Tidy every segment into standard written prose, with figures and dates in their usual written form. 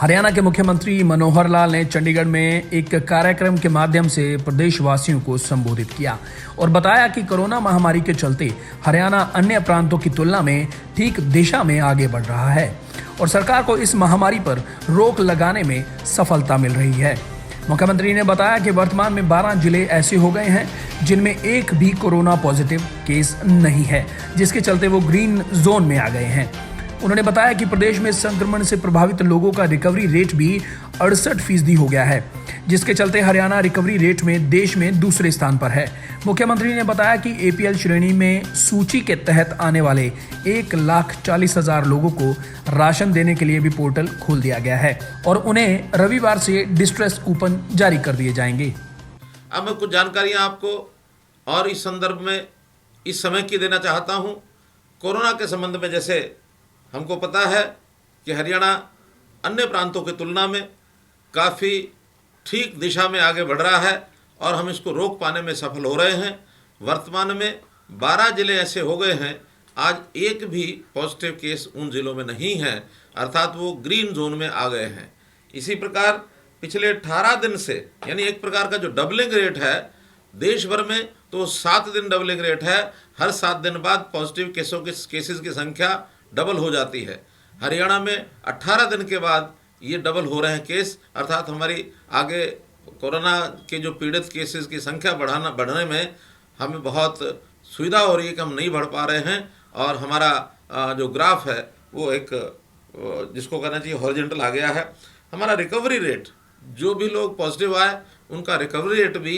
हरियाणा के मुख्यमंत्री मनोहर लाल ने चंडीगढ़ में एक कार्यक्रम के माध्यम से प्रदेशवासियों को संबोधित किया और बताया कि कोरोना महामारी के चलते हरियाणा अन्य प्रांतों की तुलना में ठीक दिशा में आगे बढ़ रहा है और सरकार को इस महामारी पर रोक लगाने में सफलता मिल रही है। मुख्यमंत्री ने बताया कि वर्तमान में 12 जिले ऐसे हो गए हैं जिनमें एक भी कोरोना पॉजिटिव केस नहीं है, जिसके चलते वो ग्रीन जोन में आ गए हैं। उन्होंने बताया कि प्रदेश में संक्रमण से प्रभावित लोगों का रिकवरी रेट भी 68% हो गया है, जिसके चलते हरियाणा रिकवरी रेट में देश में दूसरे स्थान पर है। मुख्यमंत्री ने बताया कि एपीएल श्रेणी में सूची के तहत आने वाले 1,40,000 लोगों को राशन देने के लिए भी पोर्टल खोल दिया गया है और उन्हें रविवार से डिस्ट्रेस कूपन जारी कर दिए जाएंगे। अब मैं कुछ जानकारियां आपको और इस संदर्भ में इस समय की देना चाहता हूं। कोरोना के संबंध में जैसे हमको पता है कि हरियाणा अन्य प्रांतों की तुलना में काफ़ी ठीक दिशा में आगे बढ़ रहा है और हम इसको रोक पाने में सफल हो रहे हैं। वर्तमान में 12 जिले ऐसे हो गए हैं, आज एक भी पॉजिटिव केस उन जिलों में नहीं है, अर्थात वो ग्रीन जोन में आ गए हैं। इसी प्रकार पिछले 18 दिन से यानी एक प्रकार का जो डबलिंग रेट है देश भर में, तो 7 दिन डबलिंग रेट है। हर 7 दिन बाद पॉजिटिव केसेस की संख्या डबल हो जाती है। हरियाणा में 18 दिन के बाद ये डबल हो रहे हैं केस, अर्थात हमारी आगे कोरोना के जो पीड़ित केसेस की संख्या बढ़ने में हमें बहुत सुविधा हो रही है कि हम नहीं बढ़ पा रहे हैं और हमारा जो ग्राफ है वो एक जिसको कहना चाहिए हॉरिजॉन्टल आ गया है। हमारा रिकवरी रेट, जो भी लोग पॉजिटिव आए उनका रिकवरी रेट भी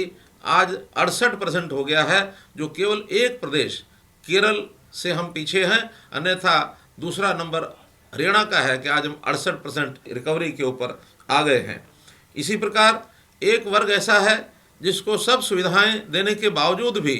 आज 68% हो गया है, जो केवल एक प्रदेश केरल से हम पीछे हैं, अन्यथा दूसरा नंबर हरियाणा का है कि आज हम 68% रिकवरी के ऊपर आ गए हैं। इसी प्रकार एक वर्ग ऐसा है जिसको सब सुविधाएं देने के बावजूद भी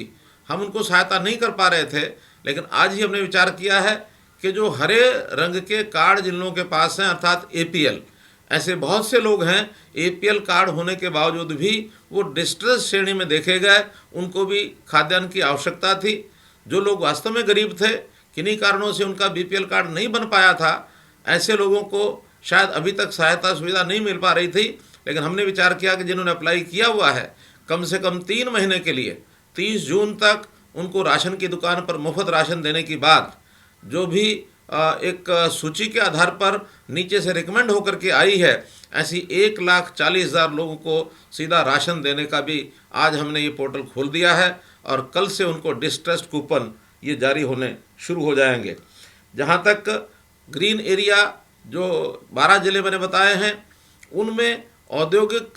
हम उनको सहायता नहीं कर पा रहे थे, लेकिन आज ही हमने विचार किया है कि जो हरे रंग के कार्ड जिन लोगों के पास हैं अर्थात एपीएल, ऐसे बहुत से लोग हैं एपीएल कार्ड होने के बावजूद भी वो डिस्ट्रेस श्रेणी में देखे गए, उनको भी खाद्यान्न की आवश्यकता थी। जो लोग वास्तव में गरीब थे, किन्हीं कारणों से उनका बीपीएल कार्ड नहीं बन पाया था, ऐसे लोगों को शायद अभी तक सहायता सुविधा नहीं मिल पा रही थी, लेकिन हमने विचार किया कि जिन्होंने अप्लाई किया हुआ है कम से कम 3 महीने के लिए 30 जून तक उनको राशन की दुकान पर मुफ्त राशन देने की बात जो भी एक सूची के आधार पर नीचे से रिकमेंड होकर के आई है, ऐसी 1,40,000 लोगों को सीधा राशन देने का भी आज हमने ये पोर्टल खोल दिया है और कल से उनको डिस्ट्रेस्ड कूपन ये जारी होने शुरू हो जाएंगे। जहाँ तक ग्रीन एरिया जो 12 जिले मैंने बताए हैं, उनमें औद्योगिक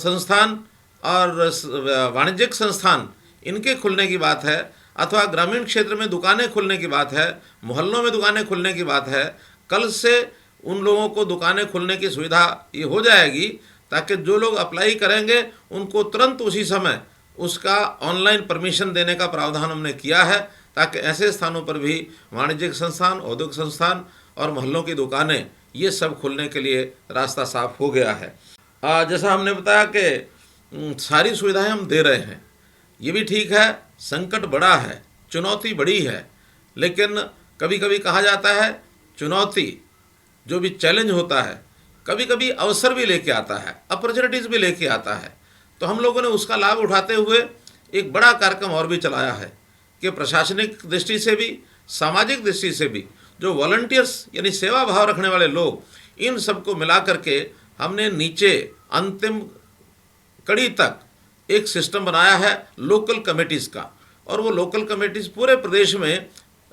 संस्थान और वाणिज्यिक संस्थान इनके खुलने की बात है, अथवा ग्रामीण क्षेत्र में दुकानें खुलने की बात है, मोहल्लों में दुकानें खुलने की बात है। कल से उन लोगों को दुकानें खुलने की सुविधा ये हो जाएगी ताकि जो लोग अप्लाई करेंगे उनको तुरंत उसी समय उसका ऑनलाइन परमिशन देने का प्रावधान हमने किया है, ताकि ऐसे स्थानों पर भी वाणिज्यिक संस्थान, औद्योगिक संस्थान और मोहल्लों की दुकानें ये सब खुलने के लिए रास्ता साफ हो गया है। जैसा हमने बताया कि सारी सुविधाएं हम दे रहे हैं, ये भी ठीक है। संकट बड़ा है, चुनौती बड़ी है, लेकिन कभी कभी कहा जाता है चुनौती जो भी चैलेंज होता है कभी कभी अवसर भी लेके आता है, अपॉर्चुनिटीज़ भी लेके आता है। तो हम लोगों ने उसका लाभ उठाते हुए एक बड़ा कार्यक्रम और भी चलाया है कि प्रशासनिक दृष्टि से भी, सामाजिक दृष्टि से भी जो वॉलंटियर्स यानी सेवा भाव रखने वाले लोग, इन सबको मिला करके हमने नीचे अंतिम कड़ी तक एक सिस्टम बनाया है लोकल कमेटीज़ का। और वो लोकल कमेटीज़ पूरे प्रदेश में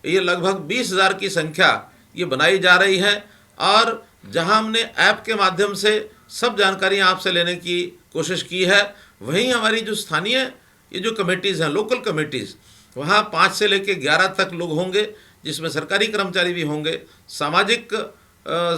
ये लगभग 20,000 की संख्या ये बनाई जा रही है और जहां हमने ऐप के माध्यम से सब जानकारियां आपसे लेने की कोशिश की है, वहीं हमारी जो स्थानीय ये जो कमेटीज़ हैं, लोकल कमेटीज़, वहाँ 5 से लेकर 11 तक लोग होंगे, जिसमें सरकारी कर्मचारी भी होंगे, सामाजिक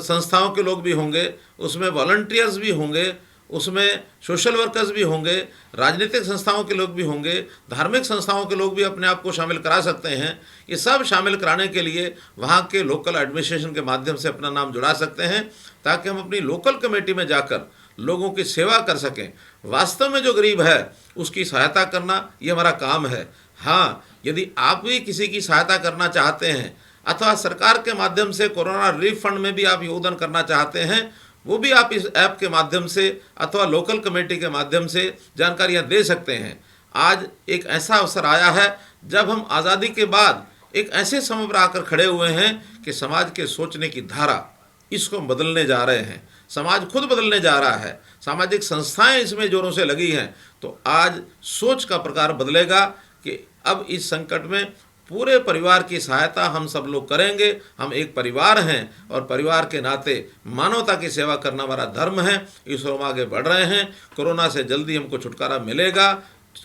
संस्थाओं के लोग भी होंगे, उसमें वॉलंटियर्स भी होंगे, उसमें सोशल वर्कर्स भी होंगे, राजनीतिक संस्थाओं के लोग भी होंगे, धार्मिक संस्थाओं के लोग भी अपने आप को शामिल करा सकते हैं। ये सब शामिल कराने के लिए वहाँ के लोकल एडमिनिस्ट्रेशन के माध्यम से अपना नाम जुड़ा सकते हैं, ताकि हम अपनी लोकल कमेटी में जाकर लोगों की सेवा कर सकें। वास्तव में जो गरीब है उसकी सहायता करना ये हमारा काम है। हाँ, यदि आप भी किसी की सहायता करना चाहते हैं अथवा सरकार के माध्यम से कोरोना रिलीफ फंड में भी आप योगदान करना चाहते हैं, वो भी आप इस ऐप के माध्यम से अथवा लोकल कमेटी के माध्यम से जानकारियां दे सकते हैं। आज एक ऐसा अवसर आया है जब हम आज़ादी के बाद एक ऐसे समय पर आकर खड़े हुए हैं कि समाज के सोचने की धारा इसको बदलने जा रहे हैं। समाज खुद बदलने जा रहा है, सामाजिक संस्थाएं इसमें जोरों से लगी हैं। तो आज सोच का प्रकार बदलेगा कि अब इस संकट में पूरे परिवार की सहायता हम सब लोग करेंगे। हम एक परिवार हैं और परिवार के नाते मानवता की सेवा करना हमारा धर्म है। इस ओर हम आगे बढ़ रहे हैं। कोरोना से जल्दी हमको छुटकारा मिलेगा,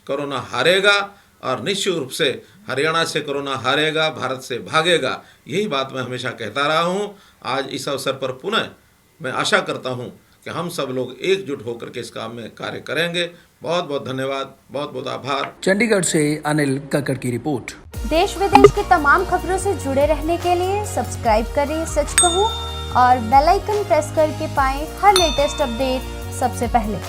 कोरोना हारेगा और निश्चित रूप से हरियाणा से कोरोना हारेगा, भारत से भागेगा। यही बात मैं हमेशा कहता रहा हूँ। आज इस अवसर पर पुनः मैं आशा करता हूँ कि हम सब लोग एकजुट होकर के इस काम में कार्य करेंगे। बहुत बहुत धन्यवाद, बहुत बहुत आभार। चंडीगढ़ से अनिल कक्कड़ की रिपोर्ट। देश विदेश की तमाम खबरों से जुड़े रहने के लिए सब्सक्राइब करें सच कहूं और बेल आइकन प्रेस करके पाएं हर लेटेस्ट अपडेट सबसे पहले।